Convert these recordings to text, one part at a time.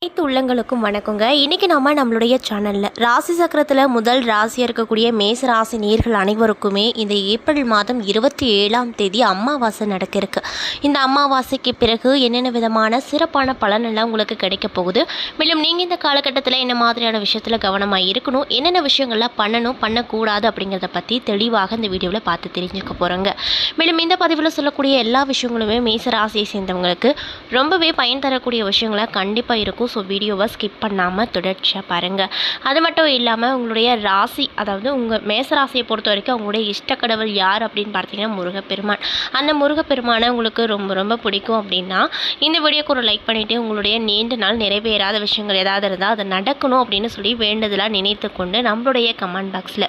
அனைத்து உள்ளங்களுக்கும் வணக்கங்க. இன்றைக்கி நம்மளுடைய சேனலில் ராசி சக்கரத்தில் முதல் ராசியாக இருக்கக்கூடிய மேச ராசி நேர்கள் அனைவருக்குமே இந்த ஏப்ரல் மாதம் 27ஆம் தேதி அமாவாசை நடக்க இருக்கு. இந்த அமாவாசைக்கு பிறகு என்னென்ன விதமான சிறப்பான பலனெல்லாம் உங்களுக்கு கிடைக்க போகுது, மேலும் நீங்கள் இந்த காலகட்டத்தில் என்ன மாதிரியான விஷயத்தில் கவனமாக இருக்கணும், என்னென்ன விஷயங்கள்லாம் பண்ணணும் பண்ணக்கூடாது அப்படிங்கிறத பற்றி தெளிவாக இந்த வீடியோவில் பார்த்து தெரிஞ்சுக்க போகிறோங்க. மேலும் இந்த பதிவில் சொல்லக்கூடிய எல்லா விஷயங்களுமே மேச ராசியை சேர்ந்தவங்களுக்கு ரொம்பவே பயன் தரக்கூடிய விஷயங்களாக கண்டிப்பாக இருக்கும். ஸோ வீடியோவை ஸ்கிப் பண்ணாமல் தொடர்ச்சியாக பாருங்கள். அது மட்டும் இல்லாமல் உங்களுடைய ராசி, அதாவது உங்கள் மேசராசியை பொறுத்த வரைக்கும் அவங்களுடைய இஷ்டக்கடவுள் யார் அப்படின்னு பார்த்தீங்கன்னா முருகப்பெருமான். அந்த முருகப்பெருமானை உங்களுக்கு ரொம்ப ரொம்ப பிடிக்கும் அப்படின்னா இந்த வீடியோக்கு ஒரு லைக் பண்ணிவிட்டு உங்களுடைய நீண்ட நாள் நிறைவேறாத விஷயங்கள் ஏதாவது இருந்தால் அதை நடக்கணும் அப்படின்னு சொல்லி வேண்டுதலாக நினைத்து கொண்டு நம்மளுடைய கமெண்ட் பாக்ஸில்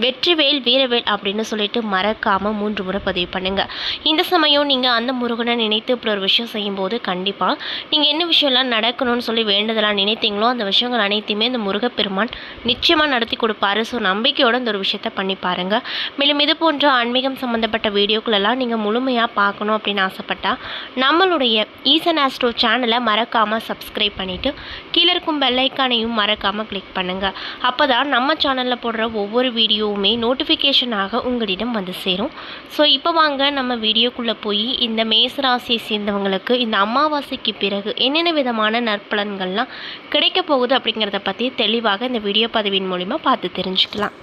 வெற்றிவேல் வீரவேல் அப்படின்னு சொல்லிட்டு மறக்காமல் 3 முறை பதிவு பண்ணுங்கள். இந்த சமயம் நீங்கள் அந்த முருகனை நினைத்து இப்படி ஒரு விஷயம் செய்யும்போது கண்டிப்பாக நீங்கள் என்ன விஷயம்லாம் நடக்கணும்னு சொல்லி வேண்டுதலாக நினைத்தீங்களோ அந்த விஷயங்கள் அனைத்தையுமே இந்த முருகப்பெருமான் நிச்சயமாக நடத்தி கொடுப்பாரு. ஸோ நம்பிக்கையோடு இந்த ஒரு விஷயத்த பண்ணி பாருங்கள். மேலும் இது போன்ற ஆன்மீகம் சம்மந்தப்பட்ட வீடியோக்களெல்லாம் நீங்கள் முழுமையாக பார்க்கணும் அப்படின்னு ஆசைப்பட்டால் நம்மளுடைய ஈசன் ஆஸ்ட்ரோ சேனலை மறக்காமல் சப்ஸ்கிரைப் பண்ணிவிட்டு கீழே இருக்கும் பெல் ஐக்கானையும் மறக்காமல் கிளிக் பண்ணுங்கள். அப்போ தான் நம்ம சேனலில் போடுற ஒவ்வொரு வீடியோவுமே நோட்டிஃபிகேஷனாக உங்களிடம் வந்து சேரும். ஸோ இப்போ வாங்க நம்ம வீடியோக்குள்ளே போய் இந்த மேசராசியை சேர்ந்தவங்களுக்கு இந்த அமாவாசைக்கு பிறகு என்னென்ன விதமான நற்பலன்கள்லாம் கிடைக்க போகுது அப்படிங்கிறத பற்றி தெளிவாக இந்த வீடியோ பதிவின் மூலிமா பார்த்து தெரிஞ்சுக்கலாம்.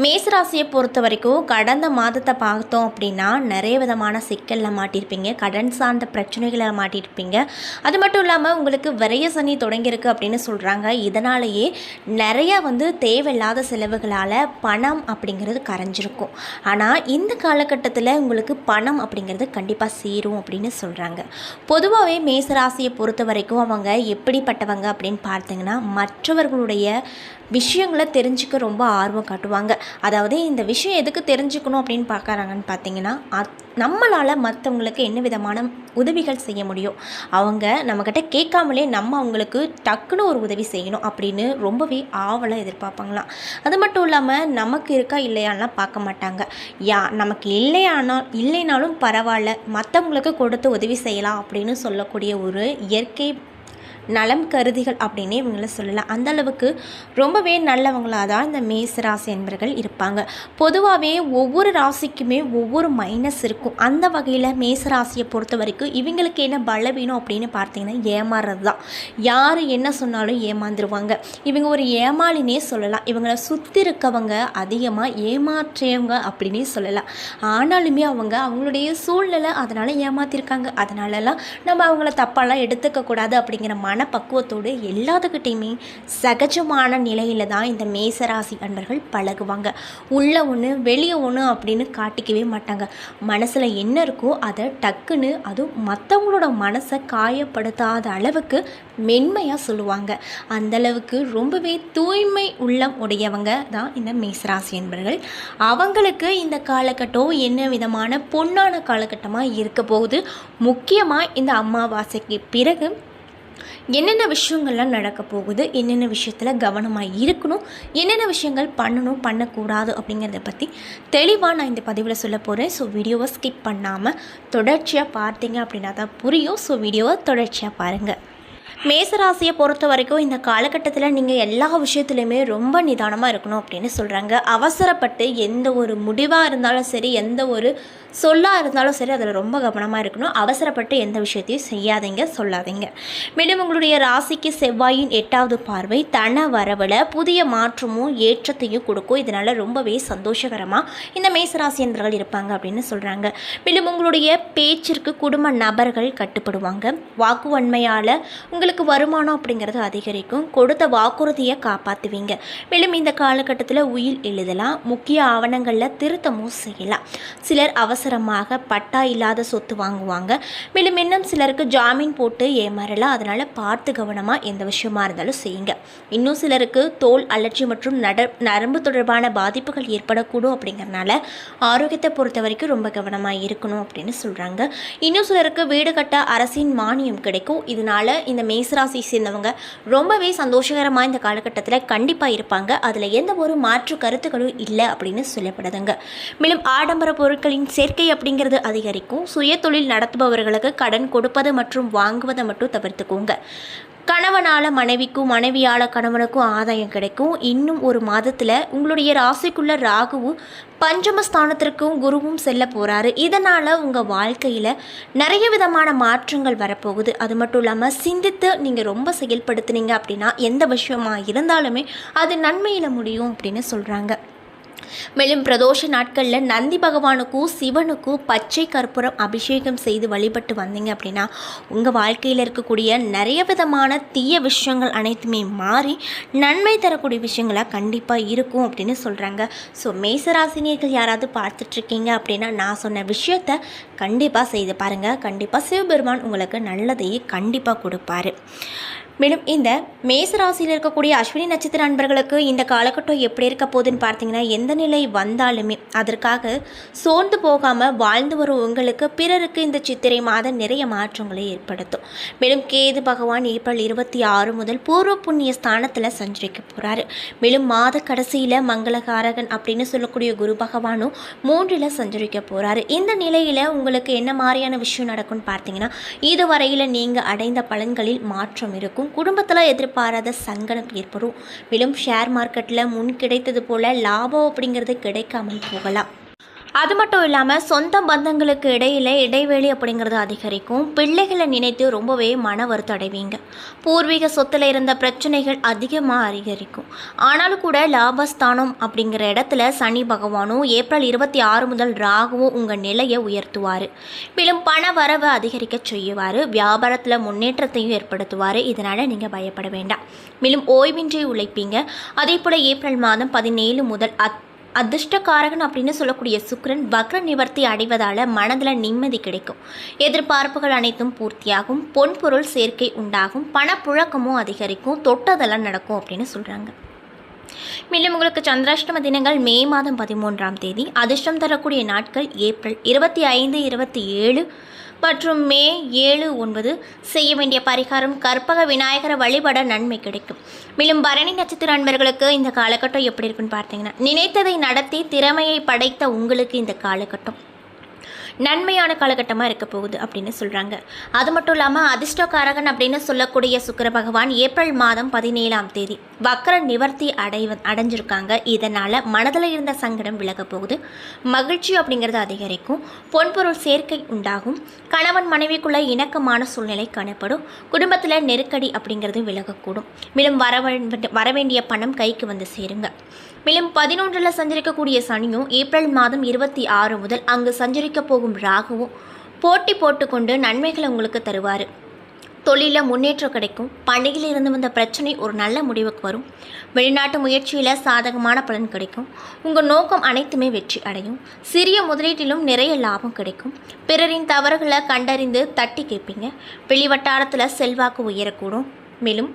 மேசராசியை பொறுத்த வரைக்கும் கடந்த மாதத்தை பார்த்தோம் அப்படின்னா நிறைய விதமான சிக்கலில் மாட்டியிருப்பீங்க, கடன் சார்ந்த பிரச்சனைகளை மாட்டியிருப்பீங்க. அது மட்டும் இல்லாமல் உங்களுக்கு விரைய சனி தொடங்கியிருக்கு அப்படின்னு சொல்கிறாங்க. இதனாலேயே நிறையா தேவையில்லாத செலவுகளால் பணம் அப்படிங்கிறது கரைஞ்சிருக்கும். ஆனால் இந்த காலகட்டத்தில் உங்களுக்கு பணம் அப்படிங்கிறது கண்டிப்பாக சேரும் அப்படின்னு சொல்கிறாங்க. பொதுவாகவே மேசராசியை பொறுத்த வரைக்கும் அவங்க எப்படிப்பட்டவங்க அப்படின்னு பார்த்தீங்கன்னா மற்றவர்களுடைய விஷயங்களை தெரிஞ்சுக்க ரொம்ப ஆர்வம் காட்டுவாங்க. அதாவது இந்த விஷயம் எதுக்கு தெரிஞ்சுக்கணும் அப்படின்னு பார்க்குறாங்கன்னு பார்த்தீங்கன்னா நம்மளால் மற்றவங்களுக்கு என்ன விதமான உதவிகள் செய்ய முடியும், அவங்க நம்மக்கிட்ட கேட்காமலே நம்ம அவங்களுக்கு டக்குன்னு ஒரு உதவி செய்யணும் அப்படின்னு ரொம்பவே ஆவலாக எதிர்பார்ப்பாங்களாம். அது மட்டும் இல்லாமல் நமக்கு இருக்கா இல்லையாலாம் பார்க்க மாட்டாங்க. நமக்கு இல்லைனாலும் பரவாயில்ல, மற்றவங்களுக்கு கொடுத்து உதவி செய்யலாம் அப்படின்னு சொல்லக்கூடிய ஒரு இயற்கை நலம் கருதிகள் அப்படின்னே இவங்கள சொல்லலாம். அந்தளவுக்கு ரொம்பவே நல்லவங்களாக தான் இந்த மேசராசி என்பர்கள் இருப்பாங்க. பொதுவாகவே ஒவ்வொரு ராசிக்குமே ஒவ்வொரு மைனஸ் இருக்கும். அந்த வகையில் மேசராசியை பொறுத்த வரைக்கும் இவங்களுக்கு என்ன பலவீனம் அப்படின்னு பார்த்தீங்கன்னா ஏமாறுறது தான். யார் என்ன சொன்னாலும் ஏமாந்துருவாங்க. இவங்க ஒரு ஏமாளினே சொல்லலாம். இவங்களை சுற்றி இருக்கவங்க அதிகமாக ஏமாற்றியவங்க அப்படின்னே சொல்லலாம். ஆனாலுமே அவங்களுடைய சூழ்நிலை அதனால் ஏமாற்றிருக்காங்க. அதனாலலாம் நம்ம அவங்கள தப்பாலாம் எடுத்துக்கக்கூடாது அப்படிங்கிற மனப்பக்குவத்தோடு எல்லாத்துக்கிட்டையுமே சகஜமான நிலையில் தான் இந்த மேசராசி அன்பர்கள் பழகுவாங்க. உள்ள ஒன்று வெளியே ஒன்று அப்படின்னு காட்டிக்கவே மாட்டாங்க. மனசில் என்ன இருக்கோ அதை டக்குன்னு அதுவும் மற்றவங்களோட மனசை காயப்படுத்தாத அளவுக்கு மென்மையாக சொல்லுவாங்க. அந்தளவுக்கு ரொம்பவே தூய்மை உள்ளம் உடையவங்க தான் இந்த மேசராசி அன்பர்கள். அவங்களுக்கு இந்த காலகட்டம் என்ன விதமான பொன்னான காலகட்டமாக இருக்க போகுது. முக்கியமாக இந்த அமாவாசைக்கு பிறகு என்னென்ன விஷயங்கள்லாம் நடக்க போகுது, என்னென்ன விஷயத்தில் கவனமாக இருக்கணும், என்னென்ன விஷயங்கள் பண்ணணும் பண்ணக்கூடாது அப்படிங்கிறத பற்றி தெளிவாக நான் இந்த பதிவில் சொல்ல போகிறேன். ஸோ வீடியோவை ஸ்கிப் பண்ணாமல் தொடர்ச்சியாக பார்த்தீங்க அப்படின்னா தான் புரியும். ஸோ வீடியோவை தொடர்ச்சியாக பாருங்கள். மேசராசியை பொறுத்த வரைக்கும் இந்த காலகட்டத்தில் நீங்கள் எல்லா விஷயத்துலையுமே ரொம்ப நிதானமாக இருக்கணும் அப்படின்னு சொல்கிறாங்க. அவசரப்பட்டு எந்த ஒரு முடிவாக இருந்தாலும் சரி, எந்த ஒரு சொல்லாக இருந்தாலும் சரி, அதில் ரொம்ப கவனமாக இருக்கணும். அவசரப்பட்டு எந்த விஷயத்தையும் செய்யாதீங்க, சொல்லாதீங்க. மேலும் உங்களுடைய ராசிக்கு செவ்வாயின் 8வது பார்வை தன வரவில் புதிய மாற்றமும் ஏற்றத்தையும் கொடுக்கும். இதனால் ரொம்பவே சந்தோஷகரமாக இந்த மேசராசி என்பர்கள் இருப்பாங்க அப்படின்னு சொல்கிறாங்க. மேலும் உங்களுடைய பேச்சிற்கு குடும்ப நபர்கள் கட்டுப்படுவாங்க. வாக்குவன்மையால் உங்களுக்கு வருமானம் அப்படிங்கிறது அதிகரிக்கும். கொடுத்த வாக்குறுதியை காப்பாற்றுவீங்க. மேலும் இந்த காலகட்டத்தில் உயில் எழுதலாம், முக்கிய ஆவணங்களில் திருத்தமும் செய்யலாம். சிலர் அவசரமாக பட்டா இல்லாத சொத்து வாங்குவாங்க. மேலும் இன்னும் சிலருக்கு ஜாமீன் போட்டு ஏமாறலாம். அதனால் பார்த்து கவனமாக எந்த விஷயமா இருந்தாலும் செய்யுங்க. இன்னும் சிலருக்கு தோல் அலர்ஜி மற்றும் நரம்பு தொடர்பான பாதிப்புகள் ஏற்படக்கூடும். அப்படிங்கிறனால ஆரோக்கியத்தை பொறுத்த வரைக்கும் ரொம்ப கவனமாக இருக்கணும் அப்படின்னு சொல்கிறாங்க. இன்னும் சிலருக்கு வீடு கட்ட அரசின் மானியம் கிடைக்கும். இதனால் இந்த மேசராசி சேர்ந்தவங்க ரொம்பவே சந்தோஷகரமாக இந்த காலகட்டத்தில் கண்டிப்பாக இருப்பாங்க. அதில் எந்த ஒரு மாற்று கருத்துக்களும் இல்லை அப்படின்னு சொல்லப்படுதுங்க. மேலும் ஆடம்பர பொருட்களின் சேர்க்கை அப்படிங்கிறது அதிகரிக்கும். சுய தொழில் நடத்துபவர்களுக்கு கடன் கொடுப்பது மற்றும் வாங்குவதை மட்டும் தவிர்த்துக்கோங்க. கணவனால் மனைவிக்கும் மனைவியால் கணவனுக்கும் ஆதாயம் கிடைக்கும். இன்னும் ஒரு மாதத்தில் உங்களுடைய ராசிக்குள்ள ராகுவும் பஞ்சமஸ்தானத்திற்கும் குருவும் செல்ல போகிறாரு. இதனால் உங்கள் வாழ்க்கையில் நிறைய விதமான மாற்றங்கள் வரப்போகுது. அது மட்டும் இல்லாமல் சிந்தித்து நீங்கள் ரொம்ப செயல்படுத்துனீங்க அப்படின்னா எந்த விஷயமாக இருந்தாலுமே அது நன்மையில் முடியும் அப்படின்னு சொல்கிறாங்க. மேலும் பிரதோஷ நாட்களில் நந்தி பகவானுக்கும் சிவனுக்கும் பச்சை கற்பூரம் அபிஷேகம் செய்து வழிபட்டு வந்தீங்க அப்படின்னா உங்கள் வாழ்க்கையில் இருக்கக்கூடிய நிறைய விதமான தீய விஷயங்கள் அனைத்துமே மாறி நன்மை தரக்கூடிய விஷயங்களாக கண்டிப்பாக இருக்கும் அப்படின்னு சொல்கிறாங்க. ஸோ மேசராசினியர்கள் யாராவது பார்த்துட்ருக்கீங்க அப்படின்னா நான் சொன்ன விஷயத்தை கண்டிப்பாக செய்து பாருங்கள். கண்டிப்பாக சிவபெருமான் உங்களுக்கு நல்லதையே கண்டிப்பாக கொடுப்பாரு. மேலும் இந்த மேசராசியில் இருக்கக்கூடிய அஸ்வினி நட்சத்திர நண்பர்களுக்கு இந்த காலகட்டம் எப்படி இருக்க போகுதுன்னு பார்த்தீங்கன்னா எந்த நிலை வந்தாலுமே அதற்காக சோர்ந்து போகாமல் வாழ்ந்து வரும் உங்களுக்கு பிறருக்கு இந்த சித்திரை மாதம் நிறைய மாற்றங்களை ஏற்படுத்தும். மேலும் கேது பகவான் ஏப்ரல் 26 முதல் பூர்வ புண்ணிய ஸ்தானத்தில் சஞ்சரிக்க போகிறாரு. மேலும் மாத கடைசியில் மங்களகாரகன் அப்படின்னு சொல்லக்கூடிய குரு பகவானும் 3ல் சஞ்சரிக்க போகிறாரு. இந்த நிலையில் உங்களுக்கு என்ன மாதிரியான விஷயம் நடக்கும்னு பார்த்தீங்கன்னா இதுவரையில் நீங்கள் அடைந்த பலன்களில் மாற்றம் இருக்கும். குடும்பத்தில் எதிர்பாராத சங்கடம் ஏற்படும். மேலும் ஷேர் மார்க்கெட்டில் முன் கிடைத்தது போல் லாபம் அப்படிங்கிறது கிடைக்காமல் போகலாம். அது மட்டும் இல்லாமல் சொந்த பந்தங்களுக்கு இடையில் இடைவெளி அப்படிங்கிறது அதிகரிக்கும். பிள்ளைகளை நினைத்து ரொம்பவே மன வருத்தம் அடைவீங்க. பூர்வீக சொத்தில் இருந்த பிரச்சனைகள் அதிகமாக அதிகரிக்கும். ஆனாலும் கூட லாபஸ்தானம் அப்படிங்கிற இடத்துல சனி பகவானும் ஏப்ரல் 26 முதல் ராகுவும் உங்கள் நிலையை உயர்த்துவார். மேலும் பண வரவை அதிகரிக்க செய்வார். வியாபாரத்தில் முன்னேற்றத்தையும் ஏற்படுத்துவார். இதனால் நீங்கள் பயப்பட வேண்டாம். மேலும் ஓய்வின்றி உழைப்பீங்க. அதே போல் ஏப்ரல் மாதம் 17 முதல் அதிர்ஷ்டக்காரகன் அப்படின்னு சொல்லக்கூடிய சுக்கிரன் வக்ர நிவர்த்தி அடைவதால் மனதில் நிம்மதி கிடைக்கும். எதிர்பார்ப்புகள் அனைத்தும் பூர்த்தியாகும். பொன்பொருள் சேர்க்கை உண்டாகும். பணப்புழக்கமும் அதிகரிக்கும். தொட்டதெல்லாம் நடக்கும் அப்படின்னு சொல்கிறாங்க. மேலும் உங்களுக்கு சந்திராஷ்டம தினங்கள் மே மாதம் 13ஆம் தேதி. அதிர்ஷ்டம் தரக்கூடிய நாட்கள் ஏப்ரல் 25, 27 மற்றும் மே 7, 9. செய்ய வேண்டிய பரிகாரம் கற்பக விநாயகரை வழிபட நன்மை கிடைக்கும். மேலும் பரணி நட்சத்திர நண்பர்களுக்கு இந்த காலகட்டம் எப்படி இருக்குன்னு பார்த்தீங்கன்னா நினைத்ததை நடத்தி திறமையை படைத்த உங்களுக்கு இந்த காலகட்டம் நன்மையான காலகட்டமாக இருக்க போகுது அப்படின்னு சொல்கிறாங்க. அது மட்டும் இல்லாமல் அதிர்ஷ்டக்காரகன் அப்படின்னு சொல்லக்கூடிய சுக்கிர பகவான் ஏப்ரல் மாதம் 17ஆம் தேதி வக்ர நிவர்த்தி அடைஞ்சிருக்காங்க. இதனால் மனதில் இருந்த சங்கடம் விலக போகுது. மகிழ்ச்சி அப்படிங்கிறது அதிகரிக்கும். பொன்பொருள் சேர்க்கை உண்டாகும். கணவன் மனைவிக்குள்ள இணக்கமான சூழ்நிலை காணப்படும். குடும்பத்தில் நெருக்கடி அப்படிங்கிறது விலகக்கூடும். மேலும் வரவேண்டிய பணம் கைக்கு வந்து சேருங்க. மேலும் 11ல் சஞ்சரிக்கக்கூடிய சனியும் ஏப்ரல் மாதம் 26 முதல் அங்கு சஞ்சரிக்க போகும் ராகுவும் போட்டி போட்டுக்கொண்டு நன்மைகளை உங்களுக்கு தருவார். தொழிலில் முன்னேற்றம் கிடைக்கும். பண்டிகையில் இருந்து வந்த பிரச்சனை ஒரு நல்ல முடிவுக்கு வரும். வெளிநாட்டு முயற்சியில் சாதகமான பலன் கிடைக்கும். உங்கள் நோக்கம் அனைத்துமே வெற்றி அடையும். சிறிய முதலீட்டிலும் நிறைய லாபம் கிடைக்கும். பிறரின் தவறுகளை கண்டறிந்து தட்டி கேட்பீங்க. வெளிவட்டாரத்தில் செல்வாக்கு உயரக்கூடும். மேலும்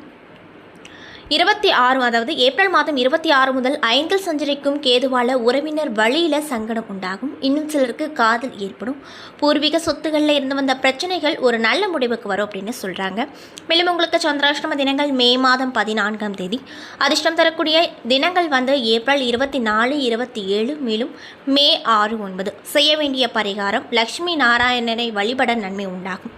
26 அதாவது ஏப்ரல் மாதம் 26 முதல் 5ல் சஞ்சரிக்கும் கேதுவால் உறவினர் வழியில் சங்கடம் உண்டாகும். இன்னும் சிலருக்கு காதல் ஏற்படும். பூர்வீக சொத்துக்களில் இருந்து வந்த பிரச்சனைகள் ஒரு நல்ல முடிவுக்கு வரும் அப்படின்னு சொல்கிறாங்க. மேலும் உங்களுக்கு சந்திராஷ்டம தினங்கள் மே மாதம் 14ஆம் தேதி. அதிர்ஷ்டம் தரக்கூடிய தினங்கள் ஏப்ரல் 24, 27 மேலும் மே 6, 9. செய்ய வேண்டிய பரிகாரம் லக்ஷ்மி நாராயணனை வழிபட நன்மை உண்டாகும்.